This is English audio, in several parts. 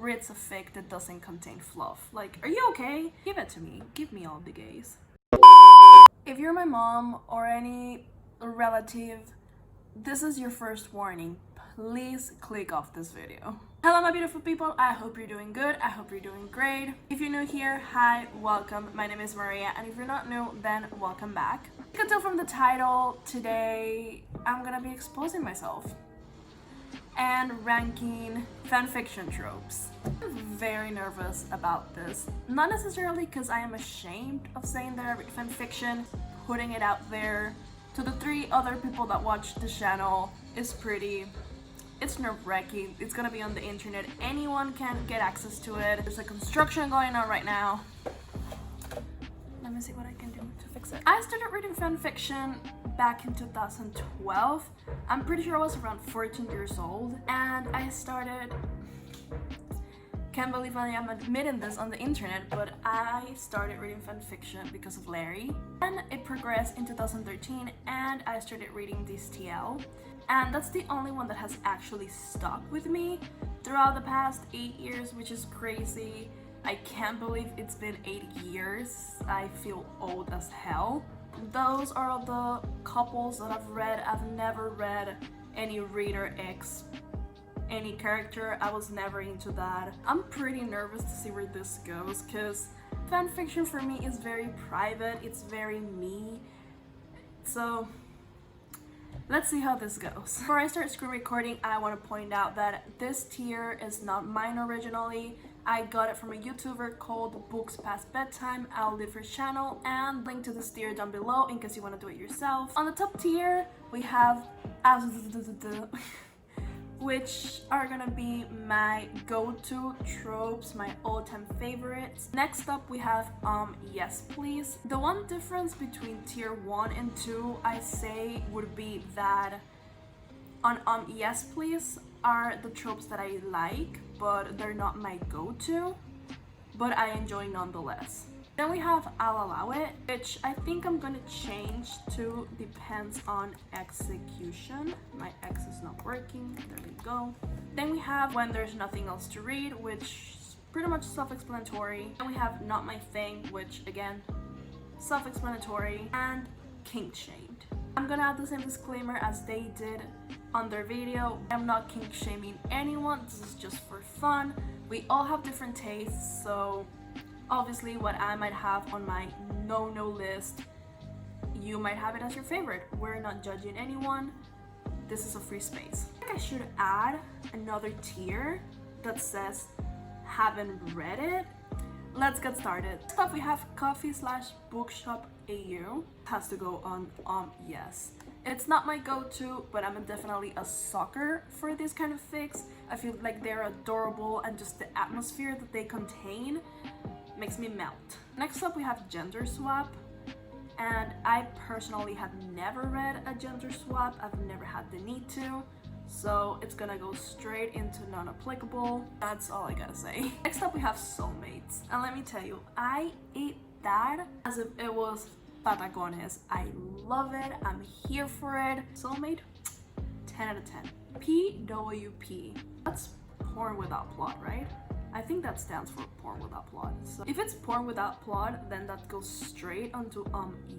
reads a fic that doesn't contain fluff? Like, are you okay? Give it to me. Give me all the gays. If you're my mom or any relative, this is your first warning. Please click off this video. Hello my beautiful people, I hope you're doing good, I hope you're doing great. If you're new here, hi, welcome, my name is Maria, and if you're not new, then welcome back. You can tell from the title, today I'm gonna be exposing myself and ranking fanfiction tropes. I'm very nervous about this, not necessarily because I am ashamed of saying that I read fanfiction. Putting it out there to the 3 other people that watch the channel is it's nerve-wracking. It's gonna be on the internet. Anyone can get access to it. There's a construction going on right now. Let me see what I can do to fix it. I started reading fanfiction back in 2012. I'm pretty sure I was around 14 years old, and I started, can't believe I am admitting this on the internet, but I started reading fanfiction because of Larry. And it progressed in 2013 and I started reading DSTL. And that's the only one that has actually stuck with me throughout the past 8 years, which is crazy. I can't believe it's been 8 years. I feel old as hell. Those are the couples that I've read. I've never read any Reader X, any character. I was never into that. I'm pretty nervous to see where this goes because fanfiction for me is very private. It's very me. So let's see how this goes. Before I start screen recording, I want to point out that this tier is not mine originally. I got it from a YouTuber called Books Past Bedtime. I'll leave her channel and link to this tier down below in case you want to do it yourself. On the top tier, we have which are gonna be my go-to tropes, my all-time favorites. Next up we have Yes Please. The one difference between tier 1 and 2 I say would be that on Yes Please are the tropes that I like, but they're not my go-to, but I enjoy nonetheless. Then we have I'll Allow It, which I think I'm gonna change to depends on execution. My X is not working, there we go. Then we have When There's Nothing Else to Read, which is pretty much self-explanatory. Then we have Not My Thing, which again, self-explanatory. And Kink Shamed. I'm gonna add the same disclaimer as they did on their video. I'm not kink shaming anyone, this is just for fun. We all have different tastes, so obviously what I might have on my no list, you might have it as your favorite. We're not judging anyone. This is a free space. I think I should add another tier that says haven't read it. Let's get started. First up we have coffee/bookshop AU. Has to go on Yes. It's not my go-to, but I'm definitely a sucker for this kind of fics. I feel like they're adorable and just the atmosphere that they contain makes me melt. Next up we have Gender Swap, and I personally have never read a Gender Swap. I've never had the need to, so it's gonna go straight into non-applicable. That's all I gotta say. Next up we have Soulmates, and let me tell you, I ate that as if it was patacones. I love it, I'm here for it. Soulmate, 10 out of 10. PWP, that's porn without plot, right? I think that stands for porn without plot. So if it's porn without plot, then that goes straight onto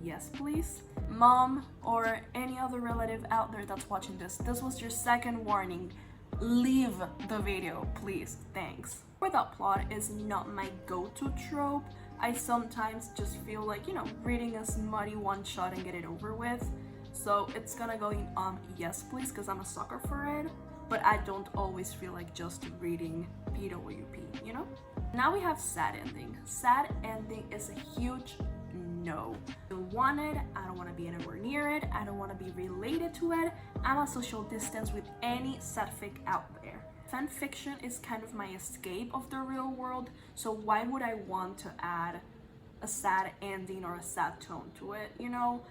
Yes Please. Mom or any other relative out there that's watching this was your second warning. Leave the video, please, thanks. Without plot is not my go-to trope. I sometimes just feel like, you know, reading a smutty one shot and get it over with. So it's gonna go in Yes Please because I'm a sucker for it. But I don't always feel like just reading PWP, you know? Now we have Sad Ending. Sad Ending is a huge no. I don't want it, I don't want to be anywhere near it, I don't want to be related to it. I'm a social distance with any sad fic out there. Fanfiction is kind of my escape of the real world, so why would I want to add a sad ending or a sad tone to it, you know?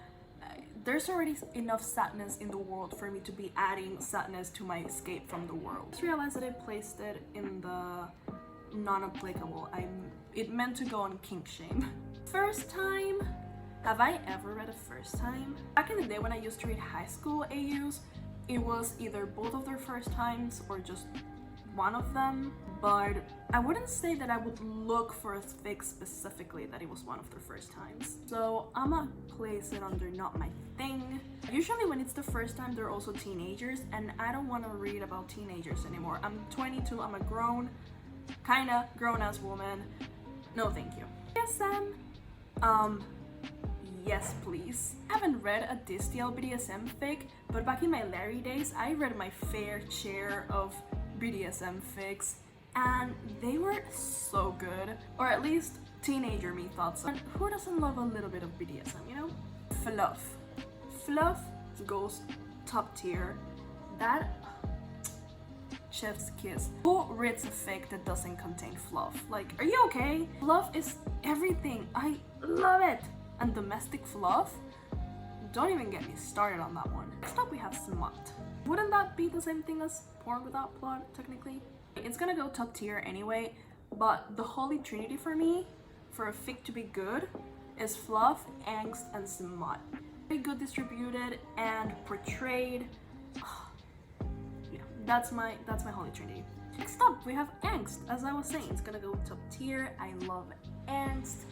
There's already enough sadness in the world for me to be adding sadness to my escape from the world. I just realized that I placed it in the non-applicable. It meant to go on Kink Shame. First time? Have I ever read a first time? Back in the day when I used to read high school AUs, it was either both of their first times or just one of them, but I wouldn't say that I would look for a fic specifically that it was one of their first times. So I'ma place it under not my thing. Usually when it's the first time, they're also teenagers, and I don't want to read about teenagers anymore. I'm 22, I'm a kinda grown-ass woman. No thank you. BDSM, yes please. I haven't read a Distiel BDSM fic, but back in my Larry days, I read my fair share of BDSM fics, and they were so good. Or at least teenager me thought so. And who doesn't love a little bit of BDSM, you know? Fluff. Fluff goes top tier. That chef's kiss. Who reads a fic that doesn't contain fluff? Like, are you okay? Fluff is everything. I love it. And domestic fluff? Don't even get me started on that one. Next up we have smut. Wouldn't that be the same thing as porn without plot, technically? It's gonna go top tier anyway, but the holy trinity for me, for a fic to be good, is fluff, angst, and smut. Very good distributed and portrayed. Yeah, that's my holy trinity. Next up we have angst. As I was saying, it's gonna go top tier. I love angst.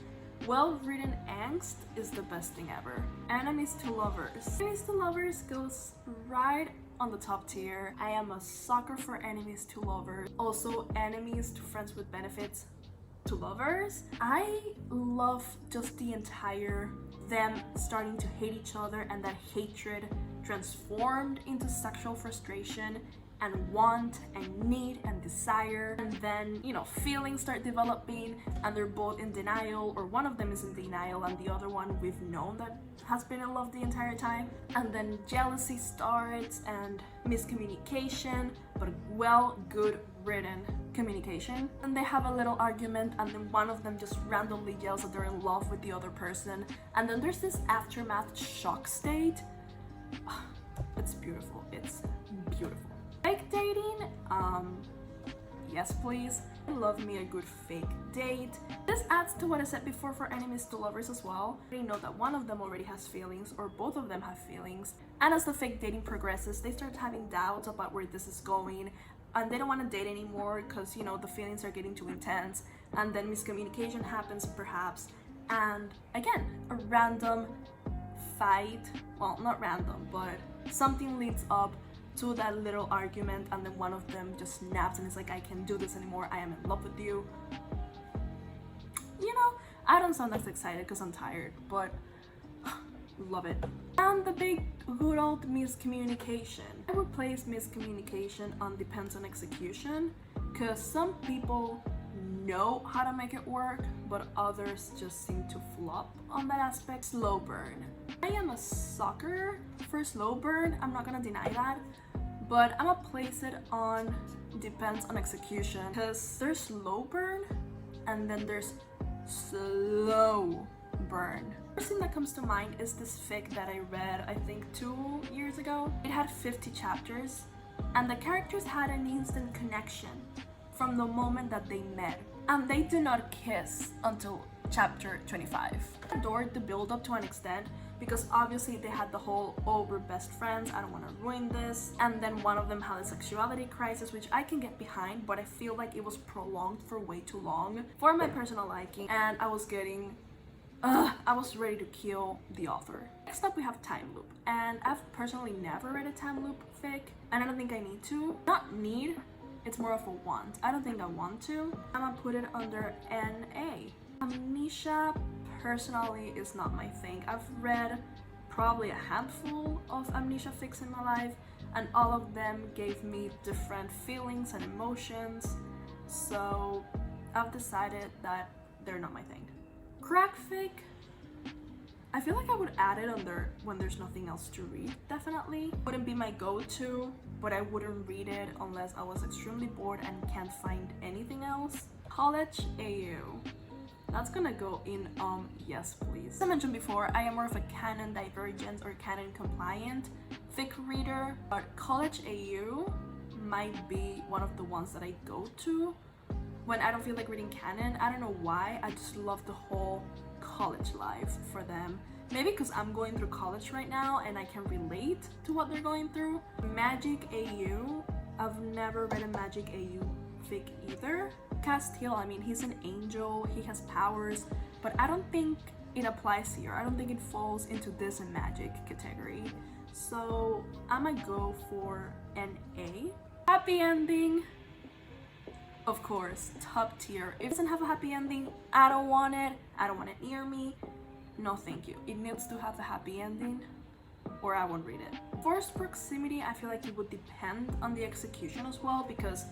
Well-written angst is the best thing ever. Enemies to lovers. Enemies to lovers goes right on the top tier. I am a sucker for enemies to lovers. Also enemies to friends with benefits to lovers. I love just the entire them starting to hate each other and that hatred transformed into sexual frustration and want and need and desire, and then, you know, feelings start developing and they're both in denial, or one of them is in denial and the other one we've known that has been in love the entire time, and then jealousy starts and miscommunication, but good written communication, and they have a little argument and then one of them just randomly yells that they're in love with the other person, and then there's this aftermath shock state. It's beautiful. It's beautiful. Fake dating, yes please. I love me a good fake date. This adds to what I said before for enemies to lovers as well. They know that one of them already has feelings, or both of them have feelings, and as the fake dating progresses, they start having doubts about where this is going, and they don't want to date anymore because, you know, the feelings are getting too intense, and then miscommunication happens perhaps, and again, a random fight, well, not random, but something leads up to that little argument, and then one of them just snaps and is like, I can't do this anymore, I am in love with you. You know, I don't sound as excited because I'm tired, but love it. And the big good old miscommunication. I would place miscommunication on depends on execution, because some people know how to make it work, but others just seem to flop on that aspect. Slow burn. I am a sucker for slow burn, I'm not gonna deny that, but I'm gonna place it on depends on execution, because there's slow burn and then there's slow burn. First thing that comes to mind is this fic that I read, I think 2 years ago. It had 50 chapters and the characters had an instant connection from the moment that they met, and they do not kiss until chapter 25. I adored the build up to an extent, because obviously they had the whole we're best friends, I don't want to ruin this, and then one of them had a sexuality crisis, which I can get behind, but I feel like it was prolonged for way too long for my personal liking, and I was ready to kill the author. Next up we have time loop, and I've personally never read a time loop fic, and I don't think I need to. Not need, it's more of a want. I don't think I want to. I'm gonna put it under NA. Amnesia personally is not my thing. I've read probably a handful of amnesia fics in my life, and all of them gave me different feelings and emotions, so I've decided that they're not my thing. Crack fic, I feel like I would add it under when there's nothing else to read, definitely. Wouldn't be my go-to, but I wouldn't read it unless I was extremely bored and can't find anything else. College AU. That's gonna go in yes please. As I mentioned before, I am more of a canon divergent or canon compliant fic reader, but College AU might be one of the ones that I go to when I don't feel like reading canon. I don't know why, I just love the whole college life for them. Maybe because I'm going through college right now and I can relate to what they're going through. Magic AU I've never read a magic AU fic either. Castiel, I mean, he's an angel, he has powers, but I don't think it applies here. I don't think it falls into this magic category. So I might go for an A. Happy ending, of course, top tier. If it doesn't have a happy ending, I don't want it. I don't want it near me. No, thank you. It needs to have a happy ending, or I won't read it. Forced proximity, I feel like it would depend on the execution as well, because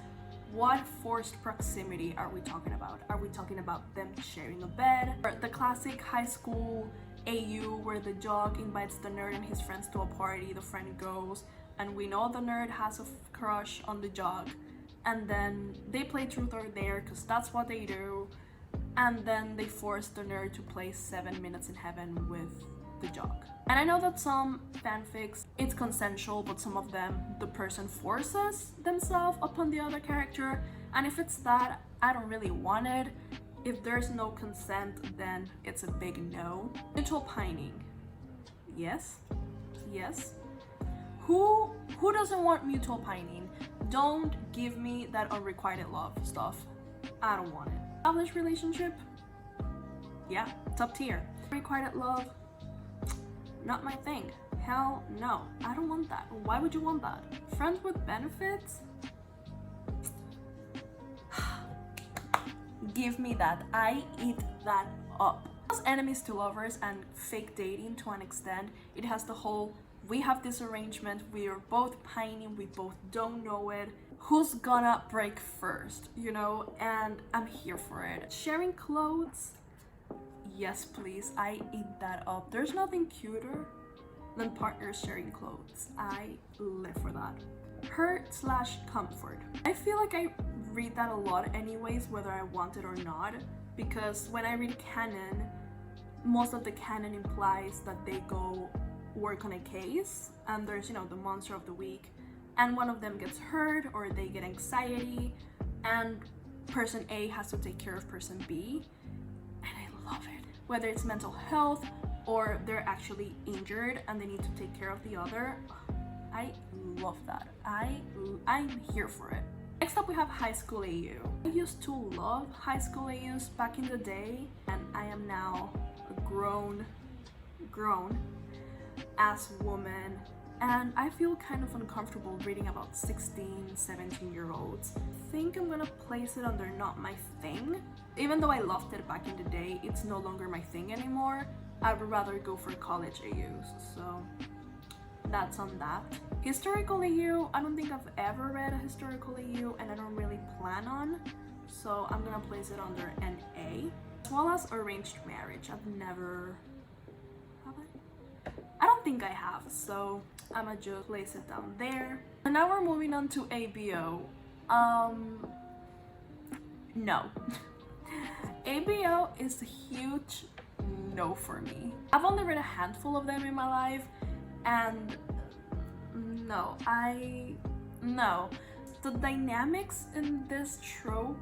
what forced proximity are we talking about? Are we talking about them sharing a bed? Or the classic high school AU where the jock invites the nerd and his friends to a party, the friend goes, and we know the nerd has a crush on the jock, and then they play truth or dare because that's what they do, and then they force the nerd to play 7 Minutes in Heaven with the jock. And I know that some fanfics, it's consensual, but some of them, the person forces themselves upon the other character, and if it's that, I don't really want it. If there's no consent, then it's a big no. Mutual pining. Yes. Yes. Who doesn't want mutual pining? Don't give me that unrequited love stuff. I don't want it. Established relationship? Yeah, top tier. Unrequited love? Not my thing. Hell no. I don't want that. Why would you want that? Friends with benefits? Give me that. I eat that up. As enemies to lovers and fake dating to an extent, it has the whole we have this arrangement, we are both pining, we both don't know it. Who's gonna break first, you know? And I'm here for it. Sharing clothes? Yes, please. I eat that up. There's nothing cuter than partners sharing clothes. I live for that. Hurt/comfort. I feel like I read that a lot anyways, whether I want it or not, because when I read canon, most of the canon implies that they go work on a case and there's, you know, the monster of the week, and one of them gets hurt or they get anxiety and person A has to take care of person B, and I love it. Whether it's mental health or they're actually injured and they need to take care of the other, I love that. I'm here for it. Next up we have high school AU. I used to love high school AUs back in the day, and I am now a grown ass woman, and I feel kind of uncomfortable reading about 16-17-year-olds. I think I'm gonna place it under not my thing. Even though I loved it back in the day, it's no longer my thing anymore. I would rather go for college AUs, so that's on that. Historical AU, I don't think I've ever read a historical AU, and I don't really plan on, so I'm gonna place it under an A. As well as arranged marriage. I've never... have I don't think I have, so I'ma just place it down there. And now we're moving on to ABO. No. ABO is a huge no for me. I've only read a handful of them in my life, and no. The dynamics in this trope,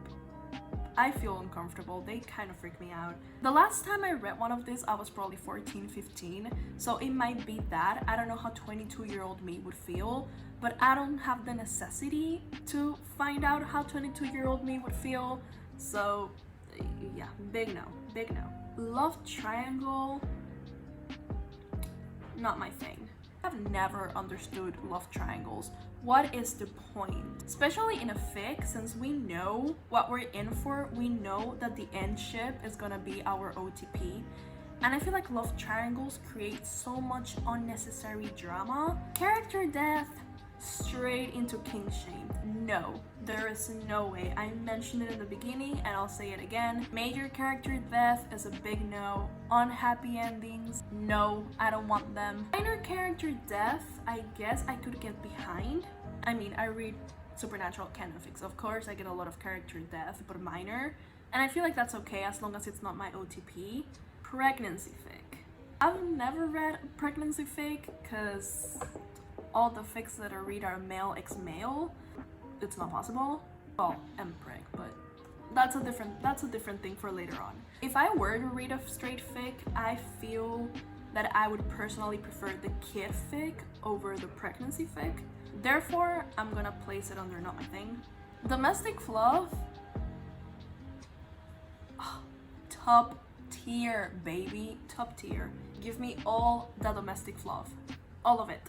I feel uncomfortable. They kind of freak me out. The last time I read one of these, I was probably 14, 15, so it might be that. I don't know how 22-year-old me would feel, but I don't have the necessity to find out how 22-year-old me would feel, so yeah, big no, big no. Love triangle, not my thing. I've never understood love triangles. What is the point? Especially in a fic, since we know what we're in for, we know that the end ship is gonna be our OTP. And I feel like love triangles create so much unnecessary drama. Character death, straight into king shame. No, there is no way. I mentioned it in the beginning and I'll say it again. Major character death is a big no. Unhappy endings, no, I don't want them. Minor character death, I guess I could get behind. I mean, I read supernatural canon fics. Of course, I get a lot of character death, but minor. And I feel like that's okay as long as it's not my OTP. Pregnancy fic. I've never read a pregnancy fic because all the fics that I read are male x male. It's not possible. Well, I'm preg, but that's a different thing for later on. If I were to read a straight fic, I feel that I would personally prefer the kid fic over the pregnancy fic. Therefore, I'm gonna place it under not my thing. Domestic fluff. Oh, top tier, baby. Top tier. Give me all the domestic fluff. All of it.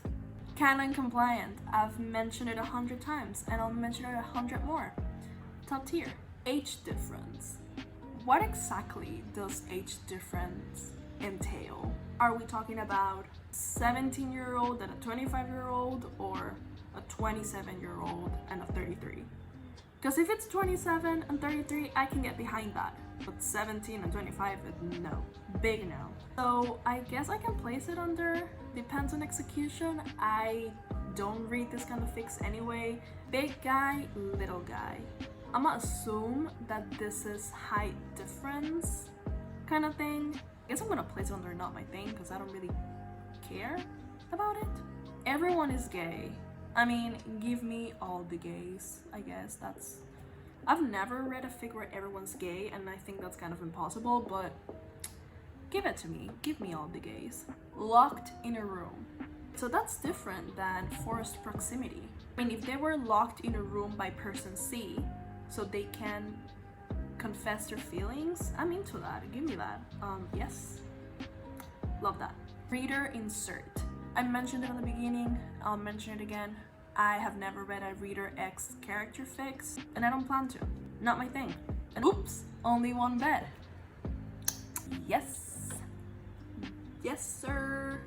Canon compliant. I've mentioned it 100 times and I'll mention it 100 more. Top tier. Age difference. What exactly does age difference entail? Are we talking about 17-year-old and a 25-year-old, or a 27-year-old and a 33? Because if it's 27 and 33, I can get behind that. But 17 and 25, no. Big no. So I guess I can place it under depends on execution. I don't read this kind of fics anyway. Big guy, little guy. I'm gonna assume that this is height difference kind of thing. I guess I'm gonna place it under not my thing because I don't really care about it. Everyone is gay. I mean, give me all the gays, I guess. I've never read a fic where everyone's gay, and I think that's kind of impossible, but give it to me. Give me all the gays. Locked in a room. So that's different than forced proximity. I mean, if they were locked in a room by person C, so they can confess their feelings, I'm into that. Give me that. Yes. Love that. Reader insert. I mentioned it in the beginning. I'll mention it again. I have never read a Reader X character fics, and I don't plan to. Not my thing. And oops, only one bed. Yes. Yes, sir.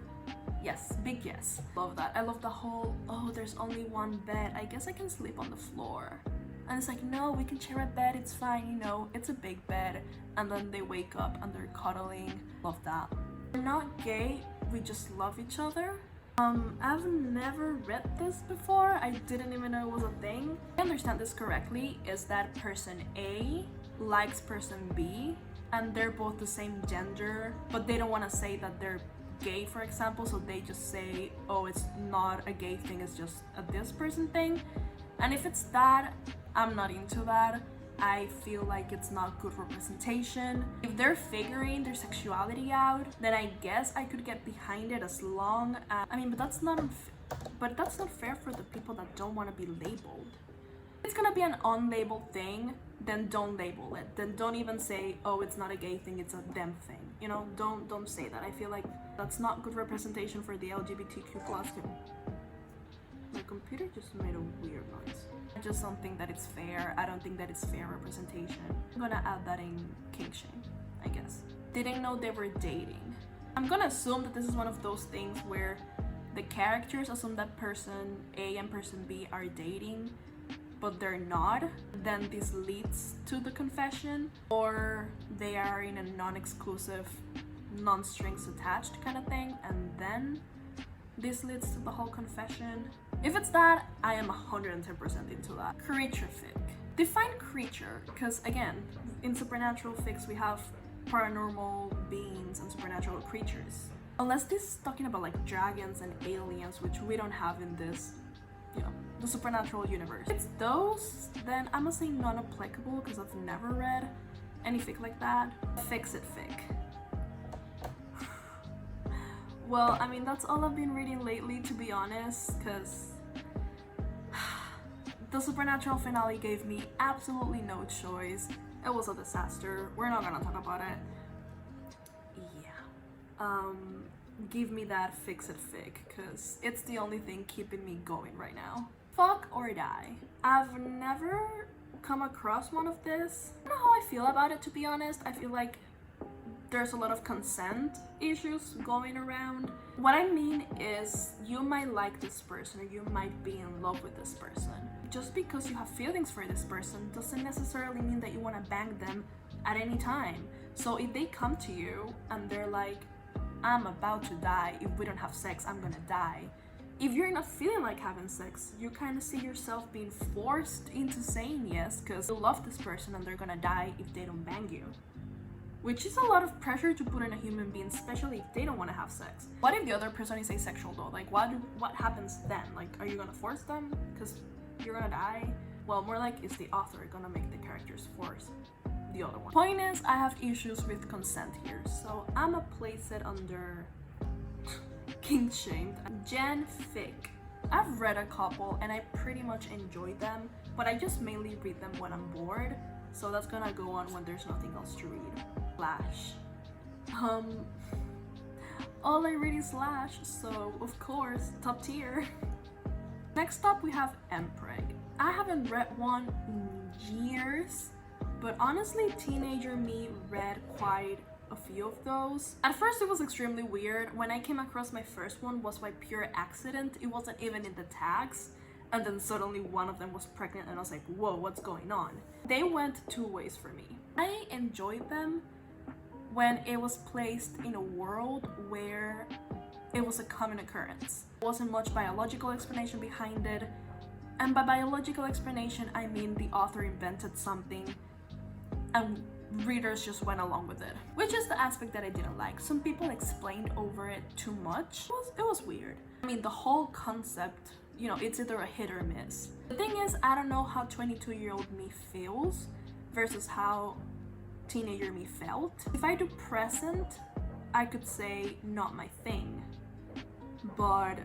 Yes, big yes. Love that. I love the whole, oh, there's only one bed. I guess I can sleep on the floor. And it's like, no, we can share a bed, it's fine, you know, it's a big bed. And then they wake up and they're cuddling. Love that. We're not gay, we just love each other. I've never read this before. I didn't even know it was a thing. If I understand this correctly, is that person A likes person B and they're both the same gender, but they don't want to say that they're gay, for example, so they just say, oh, it's not a gay thing, it's just a this person thing. And if it's that, I'm not into that. I feel like it's not good representation. If they're figuring their sexuality out, then I guess I could get behind it as long as, I mean, but that's not fair for the people that don't want to be labeled. If it's gonna be an unlabeled thing, then don't label it. Then don't even say, oh, it's not a gay thing, it's a them thing. You know, don't say that. I feel like that's not good representation for the LGBTQ plus too. My computer just made a weird noise. I just don't think that it's fair. I don't think that it's fair representation. I'm gonna add that in kink shame, I guess. Didn't know they were dating. I'm gonna assume that this is one of those things where the characters assume that person A and person B are dating, but they're not. Then this leads to the confession, or they are in a non-exclusive, non-strings attached kind of thing, and then this leads to the whole confession. If it's that, I am 110% into that. Creature fic. Define creature, because again, in supernatural fics we have paranormal beings and supernatural creatures. Unless this is talking about like dragons and aliens, which we don't have in this, you know, the supernatural universe. If it's those, then I'm gonna say non-applicable because I've never read any fic like that. Fix it fic. Well, I mean, that's all I've been reading lately, to be honest, because the supernatural finale gave me absolutely no choice. It was a disaster. We're not gonna talk about it. Yeah. Give me that fix it fic, because it's the only thing keeping me going right now. Fuck or die. I've never come across one of this. I don't know how I feel about it, to be honest. I feel like there's a lot of consent issues going around. What I mean is, you might like this person or you might be in love with this person. Just because you have feelings for this person doesn't necessarily mean that you want to bang them at any time. So if they come to you and they're like, I'm about to die, if we don't have sex, I'm gonna die. If you're not feeling like having sex, you kind of see yourself being forced into saying yes because you love this person and they're gonna die if they don't bang you. Which is a lot of pressure to put on a human being, especially if they don't want to have sex. What if the other person is asexual though? Like what happens then? Like, are you gonna force them because you're gonna die? Well, more like, is the author gonna make the characters force the other one? Point is, I have issues with consent here, so I'ma place it under kink shamed. Gen fic. I've read a couple and I pretty much enjoy them, but I just mainly read them when I'm bored, so that's gonna go on when there's nothing else to read. Slash. All I read is Slash, so of course, top tier. Next up we have Mpreg. I haven't read one in years, but honestly, teenager me read quite a few of those. At first it was extremely weird. When I came across my first one was by pure accident. It wasn't even in the tags, and then suddenly one of them was pregnant and I was like, whoa, what's going on? They went two ways for me. I enjoyed them when it was placed in a world where it was a common occurrence. There wasn't much biological explanation behind it, and by biological explanation I mean the author invented something and readers just went along with it, which is the aspect that I didn't like. Some people explained over it too much. It was weird. I mean, the whole concept, you know, it's either a hit or miss. The thing is, I don't know how 22-year-old me feels versus how teenager me felt. If I do present, I could say not my thing, but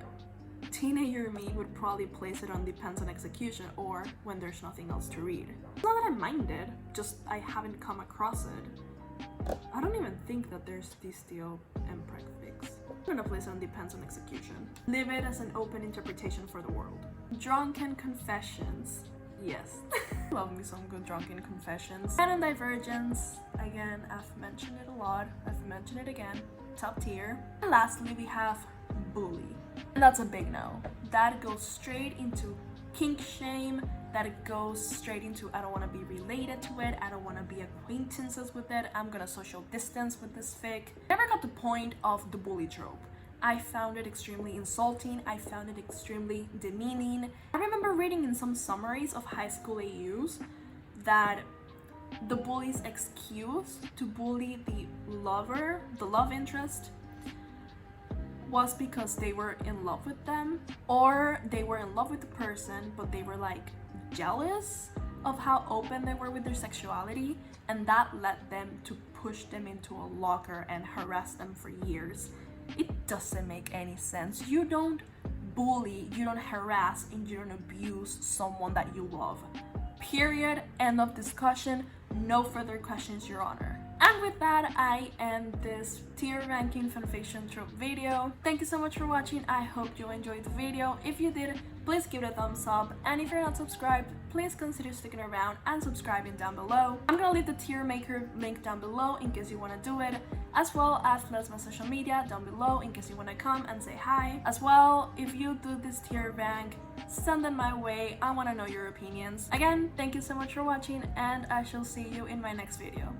teenager me would probably place it on depends on execution or when there's nothing else to read. It's not that I minded, just I haven't come across it. I don't even think that there's this deal Mpreg fix. I'm gonna place it on depends on execution. Leave it as an open interpretation for the world. Drunken confessions. Yes. Love me some good drunken confessions. Canon divergence. Again, I've mentioned it a lot. I've mentioned it again. Top tier. And lastly, we have bully. And that's a big no. That goes straight into kink shame. That goes straight into I don't want to be related to it. I don't want to be acquaintances with it. I'm gonna social distance with this fic. Never got the point of the bully trope. I found it extremely insulting. I found it extremely demeaning. I remember reading in some summaries of high school AUs that the bully's excuse to bully the lover, the love interest, was because they were in love with them, or they were in love with the person but they were like jealous of how open they were with their sexuality, and that led them to push them into a locker and harass them for years. It doesn't make any sense. You don't bully, you don't harass, and you don't abuse someone that you love. Period. End of discussion. No further questions, Your Honor. And with that, I end this tier ranking fanfiction trope video. Thank you so much for watching. I hope you enjoyed the video. If you did, please give it a thumbs up. And if you're not subscribed, please consider sticking around and subscribing down below. I'm gonna leave the tier maker link down below in case you wanna do it, as well as my social media down below in case you wanna come and say hi. As well, if you do this tier rank, send them my way. I wanna know your opinions. Again, thank you so much for watching, and I shall see you in my next video.